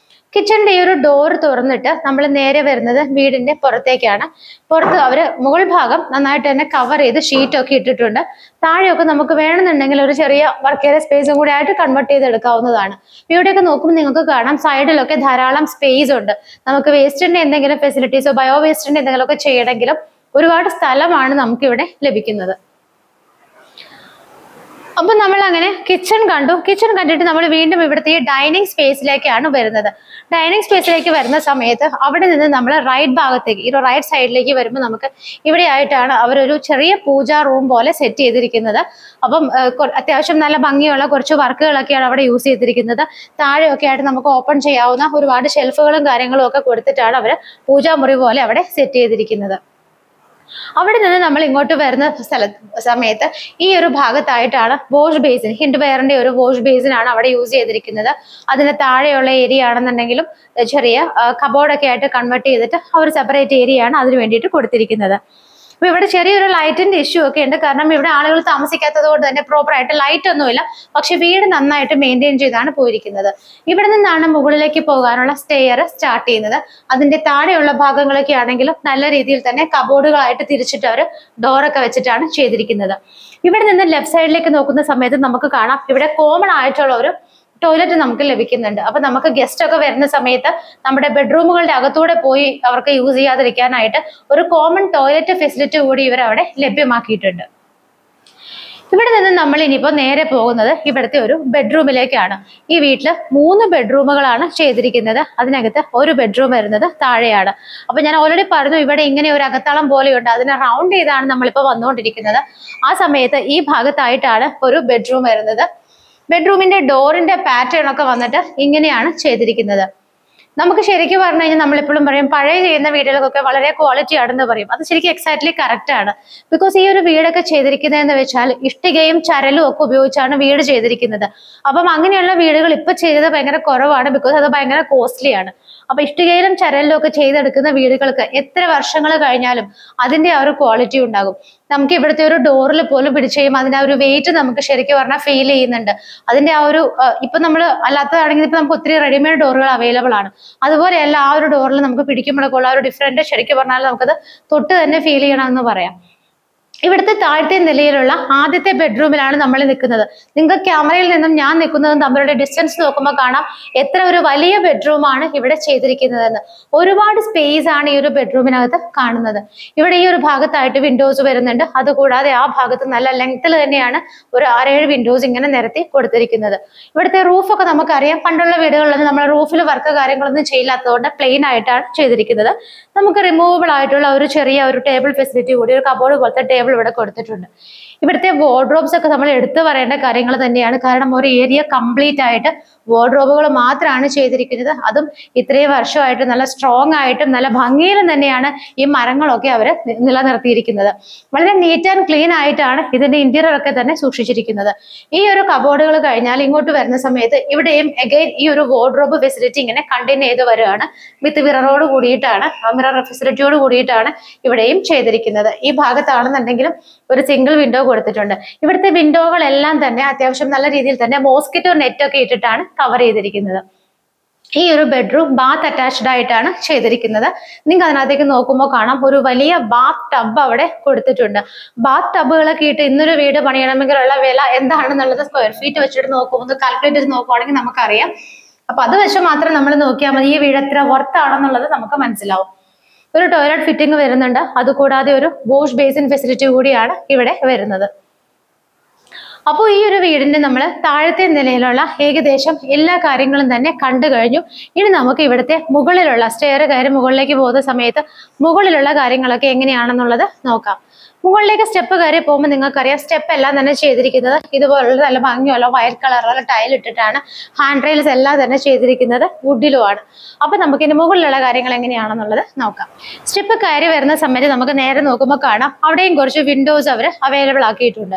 കിച്ചണിന്റെ ഈ ഒരു ഡോർ തുറന്നിട്ട് നമ്മൾ നേരെ വരുന്നത് വീടിന്റെ പുറത്തേക്കാണ്. പുറത്ത് അവർ മുകൾ ഭാഗം നന്നായിട്ട് തന്നെ കവർ ചെയ്ത് ഷീറ്റൊക്കെ ഇട്ടിട്ടുണ്ട്. താഴെയൊക്കെ നമുക്ക് വേണമെന്നുണ്ടെങ്കിൽ ഒരു ചെറിയ വർക്ക് ഏരിയ സ്പേസും കൂടി ആയിട്ട് കൺവേർട്ട് ചെയ്തെടുക്കാവുന്നതാണ്. ഇവിടെയൊക്കെ നോക്കുമ്പോൾ നിങ്ങൾക്ക് കാണാം സൈഡിലൊക്കെ ധാരാളം സ്പേസ് ഉണ്ട്. നമുക്ക് വേസ്റ്റിന്റെ എന്തെങ്കിലും ഫെസിലിറ്റീസോ ബയോ വേസ്റ്റിന്റെ എന്തെങ്കിലുമൊക്കെ ചെയ്യണമെങ്കിലും ഒരുപാട് സ്ഥലമാണ് നമുക്കിവിടെ ലഭിക്കുന്നത്. അപ്പൊ നമ്മൾ അങ്ങനെ കിച്ചൺ കണ്ടു. കിച്ചൺ കണ്ടിട്ട് നമ്മൾ വീണ്ടും ഇവിടുത്തെ ഈ ഡൈനിങ് സ്പേസിലേക്കാണ് വരുന്നത്. ഡൈനിങ് സ്പേസിലേക്ക് വരുന്ന സമയത്ത് അവിടെ നിന്ന് നമ്മൾ റൈറ്റ് ഭാഗത്തേക്ക്, ഈ റൈറ്റ് സൈഡിലേക്ക് വരുമ്പോൾ നമുക്ക് ഇവിടെ ആയിട്ടാണ് അവരൊരു ചെറിയ പൂജാ റൂം പോലെ സെറ്റ് ചെയ്തിരിക്കുന്നത്. അപ്പം അത്യാവശ്യം നല്ല ഭംഗിയുള്ള കുറച്ച് വർക്കുകളൊക്കെയാണ് അവിടെ യൂസ് ചെയ്തിരിക്കുന്നത്. താഴെയൊക്കെ ആയിട്ട് നമുക്ക് ഓപ്പൺ ചെയ്യാവുന്ന ഒരുപാട് ഷെൽഫുകളും കാര്യങ്ങളും ഒക്കെ കൊടുത്തിട്ടാണ് അവർ പൂജാമുറി പോലെ അവിടെ സെറ്റ് ചെയ്തിരിക്കുന്നത്. അവിടെ നിന്ന് നമ്മൾ ഇങ്ങോട്ട് വരുന്ന സമയത്ത് ഈ ഒരു ഭാഗത്തായിട്ടാണ് വാഷ് ബേസിൻ, ഹിൻഡ് വെയറിന്റെ ഒരു വാഷ് ബേസിൻ ആണ് അവിടെ യൂസ് ചെയ്തിരിക്കുന്നത്. അതിന് താഴെയുള്ള ഏരിയ ആണെന്നുണ്ടെങ്കിലും ചെറിയ കബോർഡൊക്കെ ആയിട്ട് കൺവേർട്ട് ചെയ്തിട്ട് ഒരു സെപ്പറേറ്റ് ഏരിയ ആണ് അതിന് വേണ്ടിയിട്ട് കൊടുത്തിരിക്കുന്നത്. അപ്പൊ ഇവിടെ ചെറിയൊരു ലൈറ്റിന്റെ ഇഷ്യൂ ഒക്കെ ഉണ്ട്. കാരണം ഇവിടെ ആളുകൾ താമസിക്കാത്തത് കൊണ്ട് തന്നെ പ്രോപ്പർ ആയിട്ട് ലൈറ്റ് ഒന്നുമില്ല. പക്ഷെ വീട് നന്നായിട്ട് മെയിൻറ്റെയിൻ ചെയ്താണ് പോയിരിക്കുന്നത്. ഇവിടെ നിന്നാണ് മുകളിലേക്ക് പോകാനുള്ള സ്റ്റെയർ സ്റ്റാർട്ട് ചെയ്യുന്നത്. അതിന്റെ താഴെയുള്ള ഭാഗങ്ങളൊക്കെ ആണെങ്കിലും നല്ല രീതിയിൽ തന്നെ കബോർഡുകളായിട്ട് തിരിച്ചിട്ട് അവർ ഡോറൊക്കെ വെച്ചിട്ടാണ് ചെയ്തിരിക്കുന്നത്. ഇവിടെ നിന്ന് ലെഫ്റ്റ് സൈഡിലേക്ക് നോക്കുന്ന സമയത്ത് നമുക്ക് കാണാം ഇവിടെ കോമൺ ആയിട്ടുള്ള ഒരു ടോയ്ലറ്റ് നമുക്ക് ലഭിക്കുന്നുണ്ട്. അപ്പൊ നമുക്ക് ഗസ്റ്റ് ഒക്കെ വരുന്ന സമയത്ത് നമ്മുടെ ബെഡ്റൂമുകളുടെ അകത്തൂടെ പോയി അവർക്ക് യൂസ് ചെയ്യാതിരിക്കാനായിട്ട് ഒരു കോമൺ ടോയ്ലറ്റ് ഫെസിലിറ്റി കൂടി ഇവർ അവിടെ ലഭ്യമാക്കിയിട്ടുണ്ട്. ഇവിടെ നിന്ന് നമ്മൾ ഇനിയിപ്പോൾ നേരെ പോകുന്നത് ഇവിടുത്തെ ഒരു ബെഡ്റൂമിലേക്കാണ്. ഈ വീട്ടിൽ 3 ബെഡ്റൂമുകളാണ് ചെയ്തിരിക്കുന്നത്. അതിനകത്ത് ഒരു ബെഡ്റൂം വരുന്നത് താഴെയാണ്. അപ്പൊ ഞാൻ ഓൾറെഡി പറഞ്ഞു ഇവിടെ ഇങ്ങനെ ഒരു അകത്തളം പോലെയുണ്ട്. അതിനെ റൗണ്ട് ചെയ്താണ് നമ്മളിപ്പോൾ വന്നുകൊണ്ടിരിക്കുന്നത്. ആ സമയത്ത് ഈ ഭാഗത്തായിട്ടാണ് ഒരു ബെഡ്റൂം വരുന്നത്. ബെഡ്റൂമിന്റെ ഡോറിന്റെ പാറ്റേൺ ഒക്കെ വന്നിട്ട് ഇങ്ങനെയാണ് ചെയ്തിരിക്കുന്നത്. നമുക്ക് ശരിക്കും പറഞ്ഞു കഴിഞ്ഞാൽ നമ്മളെപ്പോഴും പറയും പഴയ ചെയ്യുന്ന വീടുകൾക്കൊക്കെ വളരെ ക്വാളിറ്റി ആണെന്ന് പറയും. അത് ശരിക്കും എക്സാക്ട്ലി കറക്റ്റ് ആണ്. ബിക്കോസ് ഈ ഒരു വീടൊക്കെ ചെയ്തിരിക്കുന്നതെന്ന് വെച്ചാൽ ഇഷ്ടികയും ചരലും ഒക്കെ ഉപയോഗിച്ചാണ് വീട് ചെയ്തിരിക്കുന്നത്. അപ്പം അങ്ങനെയുള്ള വീടുകൾ ഇപ്പൊ ചെയ്തത് ഭയങ്കര കുറവാണ്. ബിക്കോസ് അത് ഭയങ്കര കോസ്റ്റ്ലി ആണ്. അപ്പൊ ഇഷ്ടികയിലും ചരലിലും ഒക്കെ ചെയ്തെടുക്കുന്ന വീടുകൾക്ക് എത്ര വർഷങ്ങൾ കഴിഞ്ഞാലും അതിന്റെ ആ ഒരു ക്വാളിറ്റി ഉണ്ടാകും. നമുക്ക് ഇവിടുത്തെ ഒരു ഡോറിൽ പോലും പിടിച്ചു കഴിയുമ്പോൾ അതിന്റെ ആ ഒരു വെയിറ്റ് നമുക്ക് ശരിക്കും പറഞ്ഞാൽ ഫീൽ ചെയ്യുന്നുണ്ട്. അതിന്റെ ആ ഒരു ഇപ്പൊ നമ്മൾ അല്ലാത്തതാണെങ്കിൽ ഇപ്പൊ നമുക്ക് ഒത്തിരി റെഡിമെയ്ഡ് ഡോറുകൾ അവൈലബിൾ ആണ്. അതുപോലെയല്ല ആ ഒരു ഡോറിൽ നമുക്ക് പിടിക്കുമ്പോഴൊക്കെ ഉള്ള ഒരു ഡിഫറൻറ്റ് ശരിക്കും പറഞ്ഞാൽ നമുക്കത് തൊട്ട് തന്നെ ഫീൽ ചെയ്യണമെന്ന് പറയാം. ഇവിടുത്തെ താഴത്തെ നിലയിലുള്ള ആദ്യത്തെ ബെഡ്റൂമിലാണ് നമ്മൾ നിൽക്കുന്നത്. നിങ്ങൾക്ക് ക്യാമറയിൽ നിന്നും ഞാൻ നിൽക്കുന്നതും തമ്മിലുള്ള ഡിസ്റ്റൻസ് നോക്കുമ്പോൾ കാണാം എത്ര ഒരു വലിയ ബെഡ്റൂമാണ് ഇവിടെ ചെയ്തിരിക്കുന്നതെന്ന്. ഒരുപാട് സ്പേസ് ആണ് ഈ ഒരു ബെഡ്റൂമിനകത്ത് കാണുന്നത്. ഇവിടെ ഈ ഒരു ഭാഗത്തായിട്ട് വിൻഡോസ് വരുന്നുണ്ട്. അതുകൂടാതെ ആ ഭാഗത്ത് നല്ല ലെങ്ത്തിൽ തന്നെയാണ് ഒരു 6-7 വിൻഡോസ് ഇങ്ങനെ നിരത്തി കൊടുത്തിരിക്കുന്നത്. ഇവിടുത്തെ റൂഫൊക്കെ നമുക്കറിയാം, പണ്ടുള്ള വീടുകളിലൊന്നും നമ്മൾ റൂഫിൽ വർക്ക് കാര്യങ്ങളൊന്നും ചെയ്യില്ലാത്തതുകൊണ്ട് പ്ലെയിൻ ആയിട്ടാണ് ചെയ്തിരിക്കുന്നത്. നമുക്ക് റിമൂവബിൾ ആയിട്ടുള്ള ഒരു ചെറിയ ഒരു ടേബിൾ ഫെസിലിറ്റി കൂടി, ഒരു കബോർഡ് പോലത്തെ ടേബിൾ ഇവിടെ കൊടുത്തിട്ടുണ്ട്. ഇവിടുത്തെ വാർഡ്രോബ്സ് ഒക്കെ നമ്മൾ എടുത്തു പറയേണ്ട കാര്യങ്ങൾ തന്നെയാണ്. കാരണം ഒരു ഏരിയ കംപ്ലീറ്റ് ആയിട്ട് വാർഡ്രോബുകൾ മാത്രമാണ് ചെയ്തിരിക്കുന്നത്. അതും ഇത്രയും വർഷമായിട്ട് നല്ല സ്ട്രോങ് ആയിട്ടും നല്ല ഭംഗിയിലും തന്നെയാണ് ഈ മരങ്ങളൊക്കെ അവർ നിലനിർത്തിയിരിക്കുന്നത്. വളരെ നീറ്റ് ആൻഡ് ക്ലീൻ ആയിട്ടാണ് ഇതിന്റെ ഇന്റീരിയർ ഒക്കെ തന്നെ സൂക്ഷിച്ചിരിക്കുന്നത്. ഈ ഒരു കബോർഡുകൾ കഴിഞ്ഞാൽ ഇങ്ങോട്ട് വരുന്ന സമയത്ത് ഇവിടെയും അഗൈൻ ഈ ഒരു വാർഡ്രോബ് ഫെസിലിറ്റി ഇങ്ങനെ കണ്ടിന്യൂ ചെയ്ത് വരികയാണ്. വിത്ത് മിററോട് കൂടിയിട്ടാണ്, മിറർ ഫെസിലിറ്റിയോട് കൂടിയിട്ടാണ് ഇവിടെയും ചെയ്തിരിക്കുന്നത്. ഈ ഭാഗത്താണെന്നുണ്ടെങ്കിലും ഒരു സിംഗിൾ വിൻഡോ കൊടുത്തിട്ടുണ്ട്. ഇവിടുത്തെ വിൻഡോകളെല്ലാം തന്നെ അത്യാവശ്യം നല്ല രീതിയിൽ തന്നെ മോസ്കിറ്റോ നെറ്റ് ഒക്കെ ഇട്ടിട്ടാണ് കവർ ചെയ്തിരിക്കുന്നത്. ഈ ഒരു ബെഡ്റൂം ബാത്ത് അറ്റാച്ച്ഡ് ആയിട്ടാണ് ചെയ്തിരിക്കുന്നത്. നിങ്ങൾക്ക് അതിനകത്തേക്ക് നോക്കുമ്പോൾ കാണാം ഒരു വലിയ ബാത്ത് ടബ് അവിടെ കൊടുത്തിട്ടുണ്ട്. ബാത്ത് ടബുകളൊക്കെ ഇട്ട് ഇന്നൊരു വീട് പണിയണമെങ്കിലുള്ള വില എന്താണെന്നുള്ളത് സ്ക്വയർ ഫീറ്റ് വെച്ചിട്ട് നോക്കുമ്പോൾ കാൽക്കുലേറ്റ് ചെയ്ത് നോക്കുവാണെങ്കിൽ നമുക്കറിയാം. അപ്പൊ അത് വെച്ച് മാത്രം നമ്മൾ നോക്കിയാൽ മതി ഈ വീട് എത്ര വർത്ത് ആണെന്നുള്ളത് നമുക്ക് മനസ്സിലാവും. ഒരു ടോയ്ലറ്റ് ഫിറ്റിംഗ് വരുന്നുണ്ട്. അതുകൂടാതെ ഒരു വാഷ് ബേസിൻ ഫെസിലിറ്റി കൂടിയാണ് ഇവിടെ വരുന്നത്. അപ്പോൾ ഈ ഒരു വീടിന്റെ നമ്മൾ താഴത്തെ നിലയിലുള്ള ഏകദേശം എല്ലാ കാര്യങ്ങളും തന്നെ കണ്ടു കഴിഞ്ഞു. ഇനി നമുക്ക് ഇവിടുത്തെ മുകളിലുള്ള സ്റ്റെയർ കയറി മുകളിലേക്ക് പോകുന്ന സമയത്ത് മുകളിലുള്ള കാര്യങ്ങളൊക്കെ എങ്ങനെയാണെന്നുള്ളത് നോക്കാം. മുകളിലേക്ക് സ്റ്റെപ്പ് കയറി പോകുമ്പോൾ നിങ്ങൾക്കറിയാം സ്റ്റെപ്പ് എല്ലാം തന്നെ ചെയ്തിരിക്കുന്നത് ഇതുപോലുള്ള നല്ല ഭംഗിയുള്ള വയലറ്റ് കളറുള്ള ടൈൽ ഇട്ടിട്ടാണ്. ഹാൻഡ് റെയിൽസ് എല്ലാം തന്നെ ചെയ്തിരിക്കുന്നത് വുഡിലുമാണ്. അപ്പൊ നമുക്ക് ഇനി മുകളിലുള്ള കാര്യങ്ങൾ എങ്ങനെയാണെന്നുള്ളത് നോക്കാം. സ്റ്റെപ്പ് കയറി വരുന്ന സമയത്ത് നമുക്ക് നേരെ നോക്കുമ്പോൾ കാണാം അവിടെയും കുറച്ച് വിൻഡോസ് അവർ അവൈലബിൾ ആക്കിയിട്ടുണ്ട്.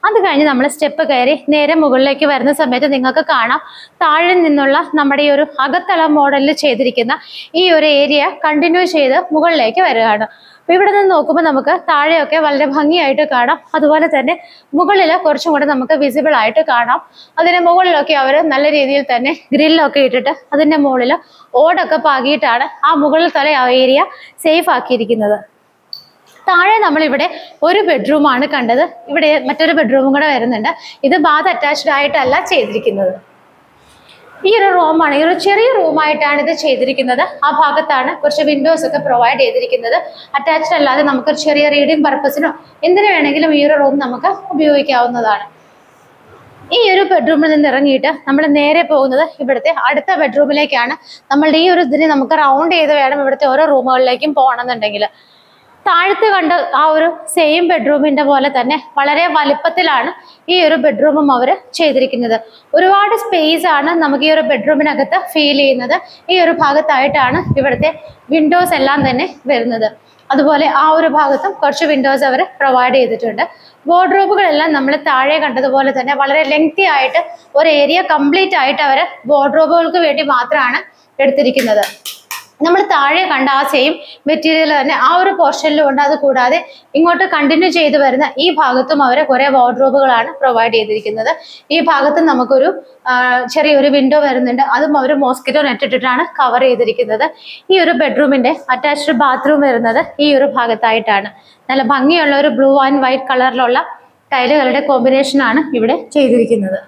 അത് കഴിഞ്ഞ് നമ്മൾ സ്റ്റെപ്പ് കയറി നേരെ മുകളിലേക്ക് വരുന്ന സമയത്ത് നിങ്ങൾക്ക് കാണാം താഴെ നിന്നുള്ള നമ്മുടെ ഈ ഒരു അകത്തള മോഡലിൽ ചെയ്തിരിക്കുന്ന ഈ ഒരു ഏരിയ കണ്ടിന്യൂ ചെയ്ത് മുകളിലേക്ക് വരികയാണ്. അപ്പൊ ഇവിടെ നിന്ന് നോക്കുമ്പോൾ നമുക്ക് താഴെയൊക്കെ വളരെ ഭംഗിയായിട്ട് കാണാം. അതുപോലെ തന്നെ മുകളിൽ കുറച്ചും കൂടെ നമുക്ക് വിസിബിൾ ആയിട്ട് കാണാം. അതിന്റെ മുകളിലൊക്കെ അവർ നല്ല രീതിയിൽ തന്നെ ഗ്രില്ലൊക്കെ ഇട്ടിട്ട് അതിന്റെ മുകളിൽ ഓടൊക്കെ പാകിയിട്ടാണ് ആ മുകളിൽ തല ആ ഏരിയ സേഫ് ആക്കിയിരിക്കുന്നത്. താഴെ നമ്മളിവിടെ ഒരു ബെഡ്റൂമാണ് കണ്ടത്. ഇവിടെ മറ്റൊരു ബെഡ്റൂമും കൂടെ വരുന്നുണ്ട്. ഇത് ബാത്ത് അറ്റാച്ച്ഡ് ആയിട്ടല്ല ചെയ്തിരിക്കുന്നത്. ഈ ഒരു റൂമാണ്, ഈ ഒരു ചെറിയ റൂമായിട്ടാണ് ഇത് ചെയ്തിരിക്കുന്നത്. ആ ഭാഗത്താണ് കുറച്ച് വിൻഡോസ് ഒക്കെ പ്രൊവൈഡ് ചെയ്തിരിക്കുന്നത്. അറ്റാച്ച്ഡ് അല്ലാതെ നമുക്ക് ചെറിയ റീഡിംഗ് പർപ്പസിനോ എന്തിനു വേണമെങ്കിലും ഈ ഒരു റൂം നമുക്ക് ഉപയോഗിക്കാവുന്നതാണ്. ഈ ഒരു ബെഡ്റൂമിൽ നിന്ന് ഇറങ്ങിയിട്ട് നമ്മൾ നേരെ പോകുന്നത് ഇവിടുത്തെ അടുത്ത ബെഡ്റൂമിലേക്കാണ്. നമ്മളുടെ ഈ ഒരു ഇതിന് നമുക്ക് റൗണ്ട് ചെയ്ത് വേണം ഇവിടുത്തെ ഓരോ റൂമുകളിലേക്കും പോകണമെന്നുണ്ടെങ്കിൽ. താഴത്ത് കണ്ട ആ ഒരു സെയിം ബെഡ്റൂമിന്റെ പോലെ തന്നെ വളരെ വലിപ്പത്തിലാണ് ഈ ഒരു ബെഡ്റൂമും അവർ ചെയ്തിരിക്കുന്നത്. ഒരുപാട് സ്പേസ് ആണ് നമുക്ക് ഈ ഒരു ബെഡ്റൂമിനകത്ത് ഫീൽ ചെയ്യുന്നത്. ഈ ഒരു ഭാഗത്തായിട്ടാണ് ഇവിടുത്തെ വിൻഡോസ് എല്ലാം തന്നെ വരുന്നത്. അതുപോലെ ആ ഒരു ഭാഗത്തും കുറച്ച് വിൻഡോസ് അവർ പ്രൊവൈഡ് ചെയ്തിട്ടുണ്ട്. വാർഡ്രോബുകളെല്ലാം നമ്മൾ താഴെ കണ്ടതുപോലെ തന്നെ വളരെ ലെങ്തി ആയിട്ട് ഒരു ഏരിയ കംപ്ലീറ്റ് ആയിട്ട് അവർ വാർഡ്രോബുകൾക്ക് വേണ്ടി മാത്രമാണ് എടുത്തിരിക്കുന്നത്. നമ്മൾ താഴെ കണ്ട ആ സെയിം മെറ്റീരിയൽ തന്നെ ആ ഒരു പോർഷനിലും ഉണ്ട്. അത് കൂടാതെ ഇങ്ങോട്ട് കണ്ടിന്യൂ ചെയ്ത് വരുന്ന ഈ ഭാഗത്തും അവർ കുറെ വാർഡ്രോബുകളാണ് പ്രൊവൈഡ് ചെയ്തിരിക്കുന്നത്. ഈ ഭാഗത്തും നമുക്കൊരു ചെറിയൊരു വിൻഡോ വരുന്നുണ്ട്. അതും അവർ മോസ്കിറ്റോ നെറ്റ് ഇട്ടിട്ടാണ് കവർ ചെയ്തിരിക്കുന്നത്. ഈ ഒരു ബെഡ്റൂമിന്റെ അറ്റാച്ച്ഡ് ബാത്റൂം വരുന്നത് ഈ ഒരു ഭാഗത്തായിട്ടാണ്. നല്ല ഭംഗിയുള്ള ഒരു ബ്ലൂ ആൻഡ് വൈറ്റ് കളറിലുള്ള ടൈലുകളുടെ കോമ്പിനേഷനാണ് ഇവിടെ ചെയ്തിരിക്കുന്നത്.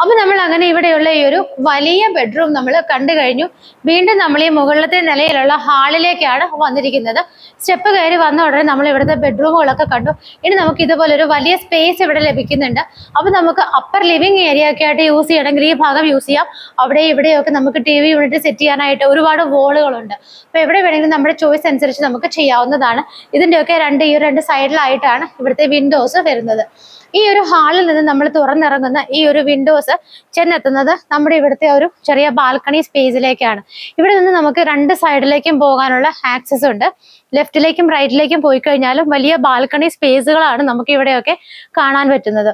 അപ്പൊ നമ്മൾ അങ്ങനെ ഇവിടെയുള്ള ഈ ഒരു വലിയ ബെഡ്റൂം നമ്മൾ കണ്ടു കഴിഞ്ഞു. വീണ്ടും നമ്മൾ ഈ മുകളിലത്തെ നിലയിലുള്ള ഹാളിലേക്കാണ് വന്നിരിക്കുന്നത്. സ്റ്റെപ്പ് കയറി വന്ന ഉടനെ നമ്മൾ ഇവിടുത്തെ ബെഡ്റൂമുകളൊക്കെ കണ്ടു. ഇനി നമുക്ക് ഇതുപോലെ ഒരു വലിയ സ്പേസ് ഇവിടെ ലഭിക്കുന്നുണ്ട്. അപ്പൊ നമുക്ക് അപ്പർ ലിവിംഗ് ഏരിയ ഒക്കെ ആയിട്ട് യൂസ് ചെയ്യണമെങ്കിൽ ഈ ഭാഗം യൂസ് ചെയ്യാം. അവിടെ ഇവിടെയൊക്കെ നമുക്ക് TV യൂണിറ്റ് സെറ്റ് ചെയ്യാനായിട്ട് ഒരുപാട് വോളുകളുണ്ട്. അപ്പൊ എവിടെ വേണമെങ്കിലും നമ്മുടെ ചോയ്സ് അനുസരിച്ച് നമുക്ക് ചെയ്യാവുന്നതാണ്. ഇതിന്റെയൊക്കെ ഈ രണ്ട് സൈഡിലായിട്ടാണ് ഇവിടുത്തെ വിൻഡോസ് വരുന്നത്. ഈ ഒരു ഹാളിൽ നിന്ന് നമ്മൾ തുറന്നിറങ്ങുന്ന ഈ ഒരു വിൻഡോസ് ചെന്നെത്തുന്നത് നമ്മുടെ ഇവിടുത്തെ ഒരു ചെറിയ ബാൽക്കണി സ്പേസിലേക്കാണ്. ഇവിടെ നിന്ന് നമുക്ക് രണ്ട് സൈഡിലേക്കും പോകാനുള്ള ആക്സസ് ഉണ്ട്. ലെഫ്റ്റിലേക്കും റൈറ്റിലേക്കും പോയി കഴിഞ്ഞാലും വലിയ ബാൽക്കണി സ്പേസുകളാണ് നമുക്ക് ഇവിടെയൊക്കെ കാണാൻ പറ്റുന്നത്.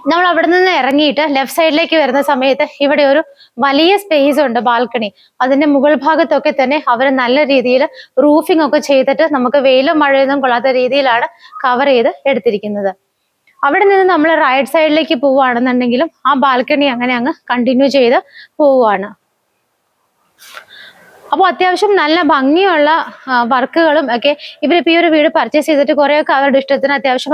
നമ്മൾ അവിടെ നിന്ന് ഇറങ്ങിയിട്ട് ലെഫ്റ്റ് സൈഡിലേക്ക് വരുന്ന സമയത്ത് ഇവിടെ ഒരു വലിയ സ്പേസ് ഉണ്ട്, ബാൽക്കണി. അതിന്റെ മുകൾ ഭാഗത്തൊക്കെ തന്നെ അവർ നല്ല രീതിയിൽ റൂഫിംഗ് ഒക്കെ ചെയ്തിട്ട് നമുക്ക് വെയിലും മഴയൊന്നും കൊള്ളാത്ത രീതിയിലാണ് കവർ ചെയ്ത് എടുത്തിരിക്കുന്നത്. അവിടെ നിന്ന് നമ്മൾ റൈറ്റ് സൈഡിലേക്ക് പോവുകയാണെന്നുണ്ടെങ്കിലും ആ ബാൽക്കണി അങ്ങനെ അങ്ങ് കണ്ടിന്യൂ ചെയ്ത് പോവുകയാണ്. അപ്പോൾ അത്യാവശ്യം നല്ല ഭംഗിയുള്ള വർക്കുകളും ഒക്കെ ഇവരിപ്പോൾ ഈ ഒരു വീട് പർച്ചേസ് ചെയ്തിട്ട് കുറേയൊക്കെ അവരുടെ ഇഷ്ടത്തിന് അത്യാവശ്യം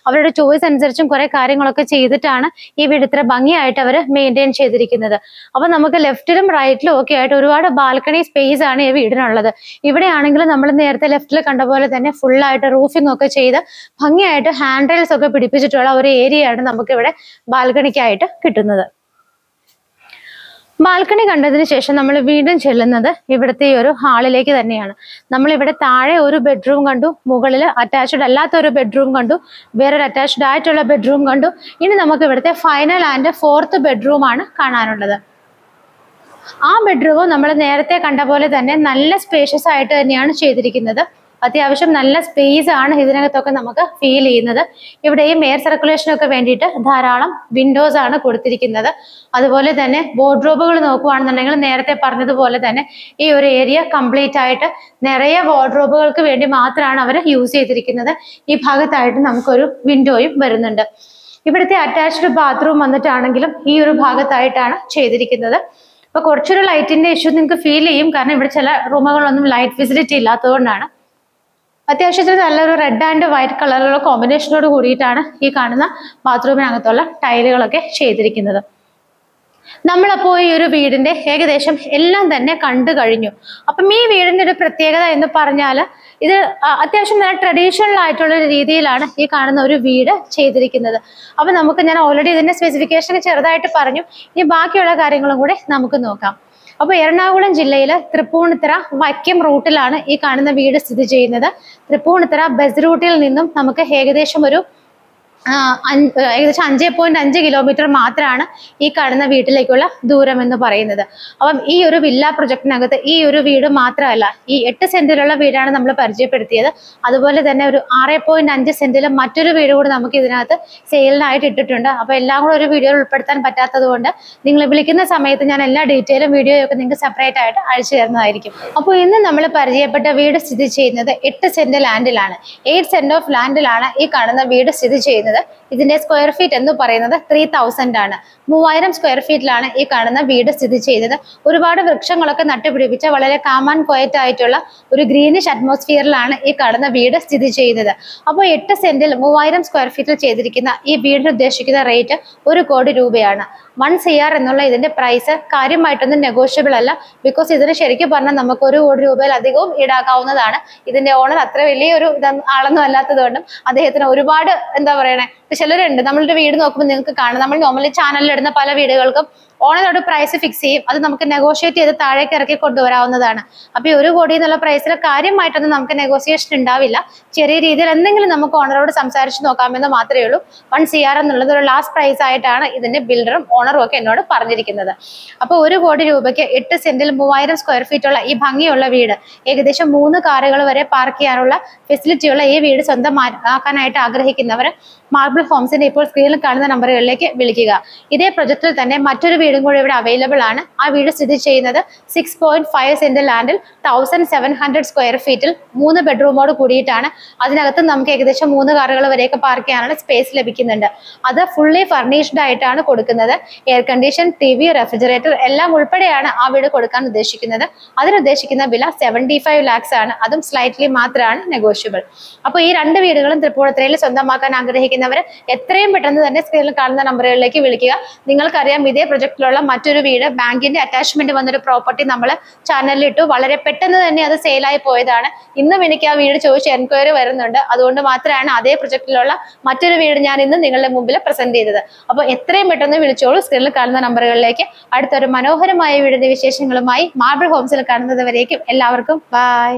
അവരുടെ ചോയ്സ് അനുസരിച്ചും കുറെ കാര്യങ്ങളൊക്കെ ചെയ്തിട്ടാണ് ഈ വീട് ഇത്ര ഭംഗിയായിട്ട് അവർ മെയിൻറ്റെയിൻ ചെയ്തിരിക്കുന്നത്. അപ്പൊ നമുക്ക് ലെഫ്റ്റിലും റൈറ്റിലും ഒക്കെ ആയിട്ട് ഒരുപാട് ബാൽക്കണി സ്പേസ് ആണ് ഈ വീടിനുള്ളത്. ഇവിടെയാണെങ്കിൽ നമ്മൾ നേരത്തെ ലെഫ്റ്റിൽ കണ്ട പോലെ തന്നെ ഫുള്ളായിട്ട് റൂഫിംഗ് ഒക്കെ ചെയ്ത് ഭംഗിയായിട്ട് ഹാൻഡ് റെയിൽസ് ഒക്കെ പിടിപ്പിച്ചിട്ടുള്ള ഒരു ഏരിയയാണ് നമുക്കിവിടെ ബാൽക്കണിക്കായിട്ട് കിട്ടുന്നത്. ബാൽക്കണി കണ്ടതിന് ശേഷം നമ്മൾ വീണ്ടും ചെല്ലുന്നത് ഇവിടുത്തെ ഈ ഒരു ഹാളിലേക്ക് തന്നെയാണ്. നമ്മൾ ഇവിടെ താഴെ ഒരു ബെഡ്റൂം കണ്ടു, മുകളിൽ അറ്റാച്ച്ഡ് അല്ലാത്ത ഒരു ബെഡ്റൂം കണ്ടു, വേറൊരു അറ്റാച്ച്ഡ് ആയിട്ടുള്ള ബെഡ്റൂം കണ്ടു. ഇനി നമുക്ക് ഇവിടുത്തെ ഫൈനൽ ആൻഡ് ഫോർത്ത് ബെഡ്റൂമാണ് കാണാനുള്ളത്. ആ ബെഡ്റൂം നമ്മൾ നേരത്തെ കണ്ട പോലെ തന്നെ നല്ല സ്പേഷ്യസ് ആയിട്ട് തന്നെയാണ് ചെയ്തിരിക്കുന്നത്. അത്യാവശ്യം നല്ല സ്പേസ് ആണ് ഇതിനകത്തൊക്കെ നമുക്ക് ഫീൽ ചെയ്യുന്നത്. ഇവിടെയും എയർ സർക്കുലേഷനൊക്കെ വേണ്ടിയിട്ട് ധാരാളം വിൻഡോസ് ആണ് കൊടുത്തിരിക്കുന്നത്. അതുപോലെ തന്നെ വാർഡ്രോബുകൾ നോക്കുകയാണെന്നുണ്ടെങ്കിൽ നേരത്തെ പറഞ്ഞതുപോലെ തന്നെ ഈ ഒരു ഏരിയ കംപ്ലീറ്റ് ആയിട്ട് നിറയെ വാർഡ്രോബുകൾക്ക് വേണ്ടി മാത്രമാണ് അവർ യൂസ് ചെയ്തിരിക്കുന്നത്. ഈ ഭാഗത്തായിട്ട് നമുക്കൊരു വിൻഡോയും വരുന്നുണ്ട്. ഇവിടുത്തെ അറ്റാച്ച്ഡ് ബാത്റൂം വന്നിട്ടാണെങ്കിലും ഈ ഒരു ഭാഗത്തായിട്ടാണ് ചെയ്തിരിക്കുന്നത്. അപ്പൊ കുറച്ചൊരു ലൈറ്റിന്റെ ഇഷ്യൂ നിങ്ങൾക്ക് ഫീൽ ചെയ്യും, കാരണം ഇവിടെ ചില റൂമുകളൊന്നും ലൈറ്റ് ഫെസിലിറ്റി ഇല്ലാത്തതുകൊണ്ടാണ്. അത്യാവശ്യത്തിൽ നല്ലൊരു റെഡ് ആൻഡ് വൈറ്റ് കളറുള്ള കോമ്പിനേഷനോട് കൂടിയിട്ടാണ് ഈ കാണുന്ന ബാത്റൂമിനകത്തുള്ള ടൈലുകളൊക്കെ ചെയ്തിരിക്കുന്നത്. നമ്മളപ്പോൾ ഈ ഒരു വീടിന്റെ ഏകദേശം എല്ലാം തന്നെ കണ്ടു കഴിഞ്ഞു. അപ്പം ഈ വീടിന്റെ ഒരു പ്രത്യേകത എന്ന് പറഞ്ഞാൽ ഇത് അത്യാവശ്യം നല്ല ട്രഡീഷണൽ ആയിട്ടുള്ള ഒരു രീതിയിലാണ് ഈ കാണുന്ന ഒരു വീട് ചെയ്തിരിക്കുന്നത്. അപ്പൊ ഞാൻ ഓൾറെഡി ഇതിന്റെ സ്പെസിഫിക്കേഷൻ ചെറുതായിട്ട് പറഞ്ഞു. ഇനി ബാക്കിയുള്ള കാര്യങ്ങളും കൂടെ നമുക്ക് നോക്കാം. അപ്പൊ എറണാകുളം ജില്ലയിലെ തൃപ്പൂണിത്തുറ വൈക്കം റൂട്ടിലാണ് ഈ കാണുന്ന വീട് സ്ഥിതി ചെയ്യുന്നത്. തൃപ്പൂണിത്തുറ ബസ് റൂട്ടിൽ നിന്നും നമുക്ക് ഏകദേശം 5.5 കിലോമീറ്റർ മാത്രമാണ് ഈ കാണുന്ന വീട്ടിലേക്കുള്ള ദൂരം എന്ന് പറയുന്നത്. അപ്പം ഈ ഒരു വില്ല പ്രൊജക്ടിനകത്ത് ഈ ഒരു വീട് മാത്രമല്ല, ഈ 8 സെന്റിലുള്ള വീടാണ് നമ്മൾ പരിചയപ്പെടുത്തിയത്. അതുപോലെ തന്നെ ഒരു 6.5 സെന്റിൽ മറ്റൊരു വീട് കൂടി നമുക്ക് ഇതിനകത്ത് സെയിലിനായിട്ട് ഇട്ടിട്ടുണ്ട്. അപ്പൊ എല്ലാം കൂടെ ഒരു വീഡിയോയിൽ ഉൾപ്പെടുത്താൻ പറ്റാത്തത് കൊണ്ട് നിങ്ങൾ വിളിക്കുന്ന സമയത്ത് ഞാൻ എല്ലാ ഡീറ്റെയിലും വീഡിയോയൊക്കെ നിങ്ങൾക്ക് സെപ്പറേറ്റ് ആയിട്ട് അയച്ചു തരുന്നതായിരിക്കും. അപ്പോൾ ഇന്ന് നമ്മൾ പരിചയപ്പെട്ട വീട് സ്ഥിതി ചെയ്യുന്നത് 8 സെന്റ് ലാൻഡിലാണ്. 8 സെന്റ് ഓഫ് ലാൻഡിലാണ് ഈ കാണുന്ന വീട് സ്ഥിതി ചെയ്യുന്നത്. ഇതിന്റെ സ്ക്വയർ ഫീറ്റ് എന്ന് പറയുന്നത് 3000 ആണ്. 3000 സ്ക്വയർ ഫീറ്റിലാണ് ഈ കാണുന്ന വീട് സ്ഥിതി ചെയ്തത്. ഒരുപാട് വൃക്ഷങ്ങളൊക്കെ നട്ടുപിടിപ്പിച്ച വളരെ കാം ആൻഡ് ക്വയറ്റ് ആയിട്ടുള്ള ഒരു ഗ്രീനിഷ് അറ്റ്മോസ്ഫിയറിലാണ് ഈ കാണുന്ന വീട് സ്ഥിതി ചെയ്യുന്നത്. അപ്പോൾ 8 സെന്റിൽ 3000 സ്ക്വയർ ഫീറ്റിൽ ചെയ്തിരിക്കുന്ന ഈ വീടിന് ഉദ്ദേശിക്കുന്ന റേറ്റ് 1 കോടി രൂപയാണ്. 1 CR എന്നുള്ള ഇതിന്റെ പ്രൈസ് കാര്യമായിട്ടൊന്നും നെഗോഷ്യബിൾ അല്ല. ബിക്കോസ് ഇതിന് ശരിക്കും പറഞ്ഞാൽ നമുക്ക് 1 കോടി രൂപയിലധികവും ഈടാക്കാവുന്നതാണ്. ഇതിന്റെ ഓണർ അത്ര വലിയൊരു ആളൊന്നും അല്ലാത്തത് കൊണ്ടും അദ്ദേഹത്തിന് ഒരുപാട് എന്താ പറയണേ, ചിലരുണ്ട് നമ്മളൊരു വീട് നോക്കുമ്പോൾ നിങ്ങൾക്ക് കാണാം, നമ്മൾ നോർമലി ചാനലിൽ ഇടുന്ന പല വീടുകൾക്കും ഓണറോട് പ്രൈസ് ഫിക്സ് ചെയ്യും. അത് നമുക്ക് നെഗോഷിയേറ്റ് ചെയ്ത് താഴേക്ക് ഇറക്കി കൊണ്ടുവരാവുന്നതാണ്. അപ്പൊ 1 കോടി എന്നുള്ള പ്രൈസിൽ കാര്യമായിട്ടൊന്നും നമുക്ക് നെഗോസിയേഷൻ ഉണ്ടാവില്ല. ചെറിയ രീതിയിൽ എന്തെങ്കിലും നമുക്ക് ഓണറോട് സംസാരിച്ച് നോക്കാമെന്ന് മാത്രമേ ഉള്ളൂ. 1 CR എന്നുള്ളത് ഒരു ലാസ്റ്റ് പ്രൈസ് ആയിട്ടാണ് ഇതിന്റെ ബിൽഡറും ഓണറും ഒക്കെ എന്നോട് പറഞ്ഞിരിക്കുന്നത്. അപ്പൊ 1 കോടി രൂപയ്ക്ക് 8 സെന്റിൽ 3000 സ്ക്വയർ ഫീറ്റ് ഉള്ള ഈ ഭംഗിയുള്ള വീട്, ഏകദേശം 3 കാറുകൾ വരെ പാർക്ക് ചെയ്യാനുള്ള ഫെസിലിറ്റിയുള്ള ഈ വീട് സ്വന്തമാക്കാനായിട്ട് ആഗ്രഹിക്കുന്നവർ മാർബിൾ ഹോംസിന്റെ ഇപ്പോൾ സ്ക്രീനിൽ കാണുന്ന നമ്പറുകളിലേക്ക് വിളിക്കുക. ഇതേ പ്രൊജക്റ്റിൽ തന്നെ മറ്റൊരു വീടും കൂടി ഇവിടെ അവൈലബിൾ ആണ്. ആ വീട് സ്ഥിതി ചെയ്യുന്നത് 6.5 സെന്റ് ലാൻഡിൽ 1700 സ്ക്വയർ ഫീറ്റിൽ 3 ബെഡ്റൂമോട് കൂടിയിട്ടാണ്. അതിനകത്ത് നമുക്ക് ഏകദേശം 3 കാറുകൾ വരെയൊക്കെ പാർക്ക് ചെയ്യാനുള്ള സ്പേസ് ലഭിക്കുന്നുണ്ട്. അത് ഫുള്ളി ഫർണിഷ്ഡ് ആയിട്ടാണ് കൊടുക്കുന്നത്. എയർ കണ്ടീഷൻ, TV, റെഫ്രിജറേറ്റർ എല്ലാം ഉൾപ്പെടെയാണ് ആ വീട് കൊടുക്കാൻ ഉദ്ദേശിക്കുന്നത്. അതിനുദ്ദേശിക്കുന്ന വില 75 lakhs ആണ്. അതും സ്ലൈറ്റ്ലി മാത്രമാണ് നെഗോഷ്യബിൾ. അപ്പോൾ ഈ 2 വീടുകളും തൃപ്പൂണിത്തുറയിൽ സ്വന്തമാക്കാൻ ആഗ്രഹിക്കുന്നവർ എത്രയും പെട്ടെന്ന് തന്നെ സ്ക്രീനിൽ കാണുന്ന നമ്പറുകളിലേക്ക് വിളിക്കുക. നിങ്ങൾക്കറിയാം, ഇതേ പ്രൊജക്റ്റിലുള്ള മറ്റൊരു വീട്, ബാങ്കിന്റെ അറ്റാച്ച്മെന്റ് വന്നൊരു പ്രോപ്പർട്ടി നമ്മൾ ചാനലിൽ ഇട്ടു. വളരെ പെട്ടെന്ന് തന്നെ അത് സെയിലായി പോയതാണ്. ഇന്നും എനിക്ക് ആ വീട് ചോദിച്ച് എൻക്വയറി വരുന്നുണ്ട്. അതുകൊണ്ട് മാത്രമാണ് അതേ പ്രൊജക്റ്റിലുള്ള മറ്റൊരു വീട് ഞാൻ ഇന്ന് നിങ്ങളുടെ മുമ്പിൽ പ്രസന്റ് ചെയ്തത്. അപ്പോൾ എത്രയും പെട്ടെന്ന് വിളിച്ചോളൂ സ്ക്രീനിൽ കാണുന്ന നമ്പറുകളിലേക്ക്. അടുത്തൊരു മനോഹരമായ വീടിന്റെ വിശേഷങ്ങളുമായി മാർബിൾ ഹോംസിൽ കാണുന്നത് വരേക്കും എല്ലാവർക്കും ബൈ.